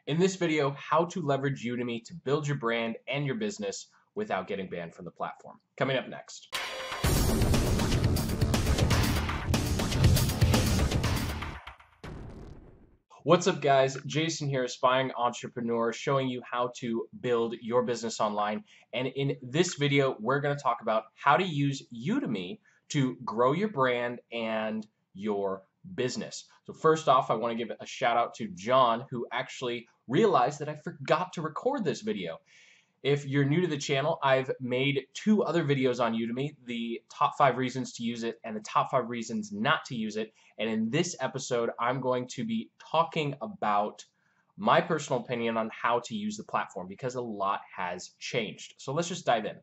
In this video, how to leverage Udemy to build your brand and your business without getting banned from the platform. Coming up next. What's up, guys? Jason here, Aspiring Entrepreneur, showing you how to build your business online. And in this video, we're going to talk about how to use Udemy to grow your brand and your business. So first off, I want to give a shout out to John, who actually realized that I forgot to record this video. If you're new to the channel, I've made 2 other videos on Udemy, the top 5 reasons to use it and the top 5 reasons not to use it. And in this episode, I'm going to be talking about my personal opinion on how to use the platform because a lot has changed. So let's just dive in.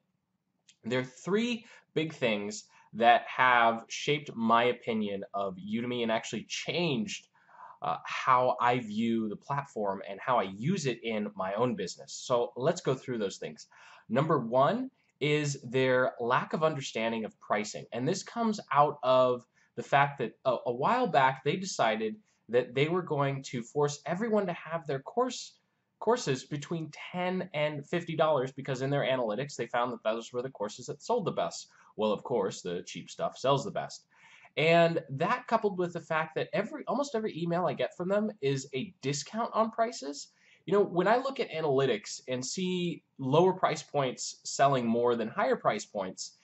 There are 3 big things that have shaped my opinion of Udemy and actually changed how I view the platform and how I use it in my own business. So let's go through those things. Number 1 is their lack of understanding of pricing. And this comes out of the fact that a while back they decided that they were going to force everyone to have their courses between $10 and $50 because in their analytics they found that those were the courses that sold the best. Well, of course, the cheap stuff sells the best. And that coupled with the fact that almost every email I get from them is a discount on prices. You know, when I look at analytics and see lower price points selling more than higher price points,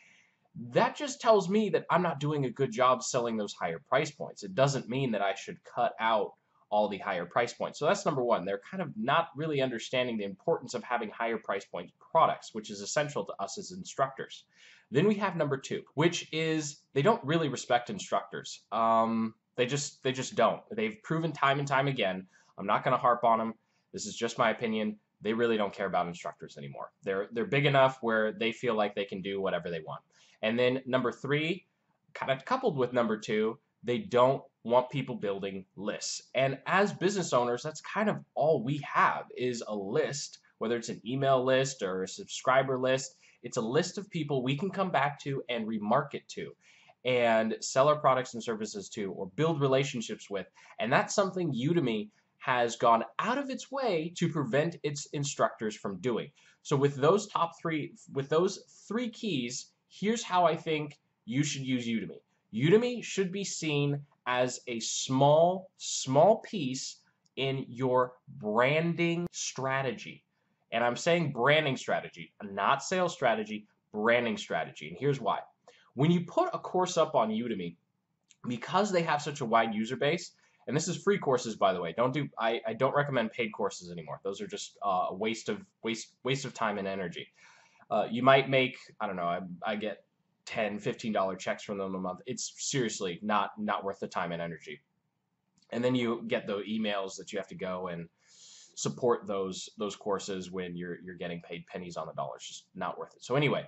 that just tells me that I'm not doing a good job selling those higher price points. It doesn't mean that I should cut out all the higher price points. So that's number 1. They're kind of not really understanding the importance of having higher price point products, which is essential to us as instructors. Then we have number 2, which is they don't really respect instructors. They just don't. They've proven time and time again. I'm not going to harp on them. This is just my opinion. They really don't care about instructors anymore. They're big enough where they feel like they can do whatever they want. And then number 3, kind of coupled with number 2, they don't want people building lists. And as business owners, that's kind of all we have is a list, whether it's an email list or a subscriber list. It's a list of people we can come back to and remarket to and sell our products and services to or build relationships with. And that's something Udemy has gone out of its way to prevent its instructors from doing. So with those those 3 keys, here's how I think you should use Udemy. Udemy should be seen as a small piece in your branding strategy. And I'm saying branding strategy, not sales strategy, branding strategy. And here's why. When you put a course up on Udemy, because they have such a wide user base, and this is free courses, by the way. I don't recommend paid courses anymore. Those are just a waste of time and energy. You might make, I don't know, I get $10, $15 checks from them a month. It's seriously not worth the time and energy. And then you get the emails that you have to go and support those courses when you're getting paid pennies on the dollar. It's just not worth it. So anyway,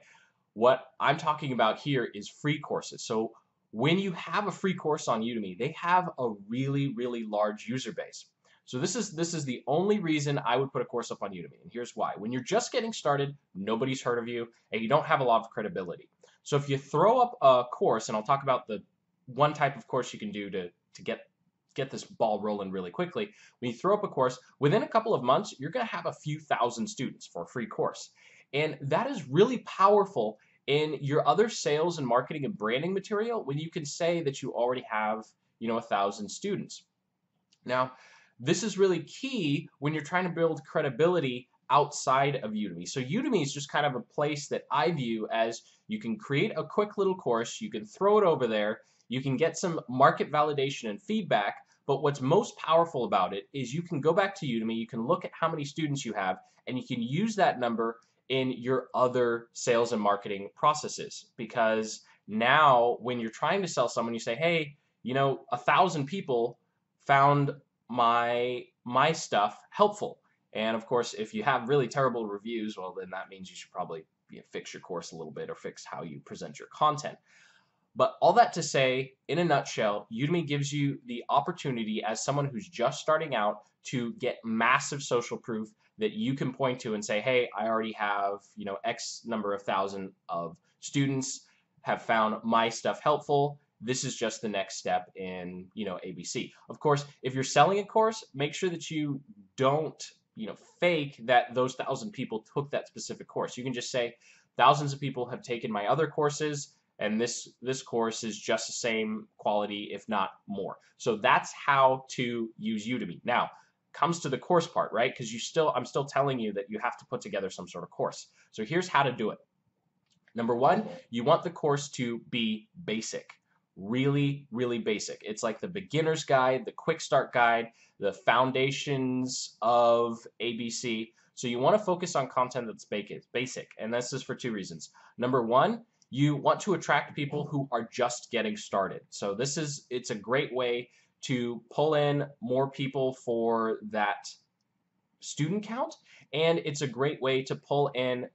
what I'm talking about here is free courses. So when you have a free course on Udemy, they have a really large user base. So this is the only reason I would put a course up on Udemy, and here's why. When you're just getting started, nobody's heard of you, and you don't have a lot of credibility. So if you throw up a course, and I'll talk about the one type of course you can do to get this ball rolling really quickly. When you throw up a course, within a couple of months, you're going to have a few thousand students for a free course. And that is really powerful in your other sales and marketing and branding material when you can say that you already have, 1,000 students. Now, this is really key when you're trying to build credibility outside of Udemy. So Udemy is just kind of a place that I view as you can create a quick little course, you can throw it over there, you can get some market validation and feedback, but what's most powerful about it is you can go back to Udemy, you can look at how many students you have, and you can use that number in your other sales and marketing processes. Because now when you're trying to sell someone, you say, hey, 1,000 people found my stuff helpful. And of course, if you have really terrible reviews, well, then that means you should probably fix your course a little bit or fix how you present your content. But all that to say, in a nutshell, Udemy gives you the opportunity as someone who's just starting out to get massive social proof that you can point to and say, hey, I already have, X number of thousand of students have found my stuff helpful. this is just the next step in, ABC. Of course, if you're selling a course, make sure that you don't, fake that those 1,000 people took that specific course. You can just say, thousands of people have taken my other courses, and this course is just the same quality, if not more. So that's how to use Udemy. Now, comes to the course part, right? Because I'm still telling you that you have to put together some sort of course. So here's how to do it. Number one, you want the course to be basic. Really, really basic. It's like the beginner's guide, the quick start guide, the foundations of ABC. So you want to focus on content that's basic, and this is for two reasons. Number one, you want to attract people who are just getting started. So it's a great way to pull in more people for that student count, and it's a great way to pull in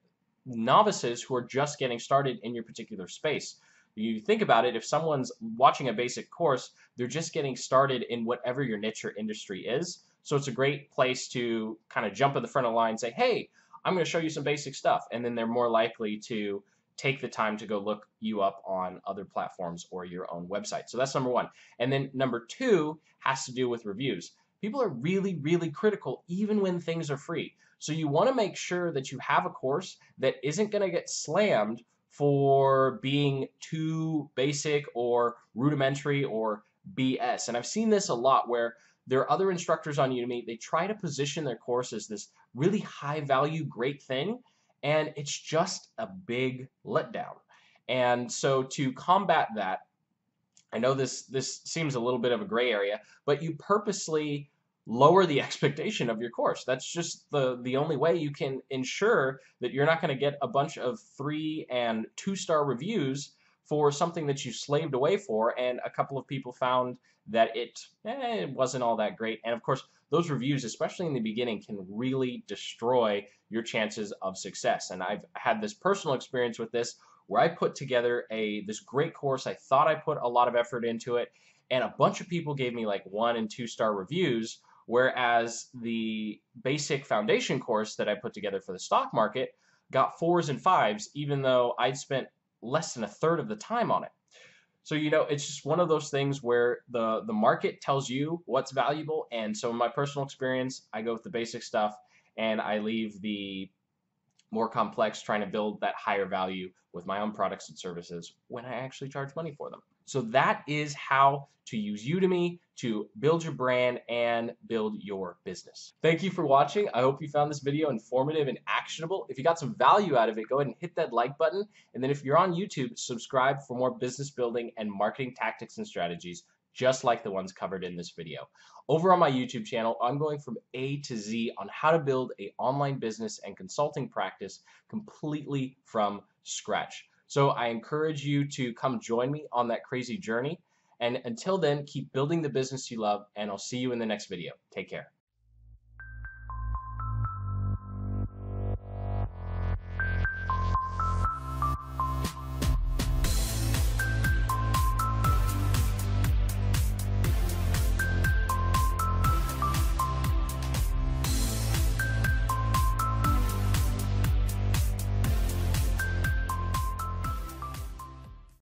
novices who are just getting started in your particular space. You think about it, if someone's watching a basic course, they're just getting started in whatever your niche or industry is. So it's a great place to kind of jump in the front of the line and say, hey, I'm going to show you some basic stuff. And then they're more likely to take the time to go look you up on other platforms or your own website. So that's number one. And then number two has to do with reviews. People are really, really critical even when things are free. So you want to make sure that you have a course that isn't going to get slammed for being too basic or rudimentary or BS. And I've seen this a lot where there are other instructors on Udemy, they try to position their course as this really high value, great thing, and it's just a big letdown. And so to combat that, I know this seems a little bit of a gray area, but you purposely lower the expectation of your course. That's just the only way you can ensure that you're not going to get a bunch of 3- and 2-star reviews for something that you slaved away for, and a couple of people found that it wasn't all that great. And of course, those reviews, especially in the beginning, can really destroy your chances of success. And I've had this personal experience with this where I put together this great course. I thought I put a lot of effort into it, and a bunch of people gave me like 1- and 2-star reviews, whereas the basic foundation course that I put together for the stock market got 4s and 5s, even though I'd spent less than a third of the time on it. So, it's just one of those things where the market tells you what's valuable. And so in my personal experience, I go with the basic stuff and I leave the more complex trying to build that higher value with my own products and services when I actually charge money for them. So that is how to use Udemy to build your brand and build your business. Thank you for watching. I hope you found this video informative and actionable. If you got some value out of it, go ahead and hit that like button. And then if you're on YouTube, subscribe for more business building and marketing tactics and strategies just like the ones covered in this video. Over on my YouTube channel, I'm going from A to Z on how to build an online business and consulting practice completely from scratch. So I encourage you to come join me on that crazy journey. And until then, keep building the business you love, and I'll see you in the next video. Take care.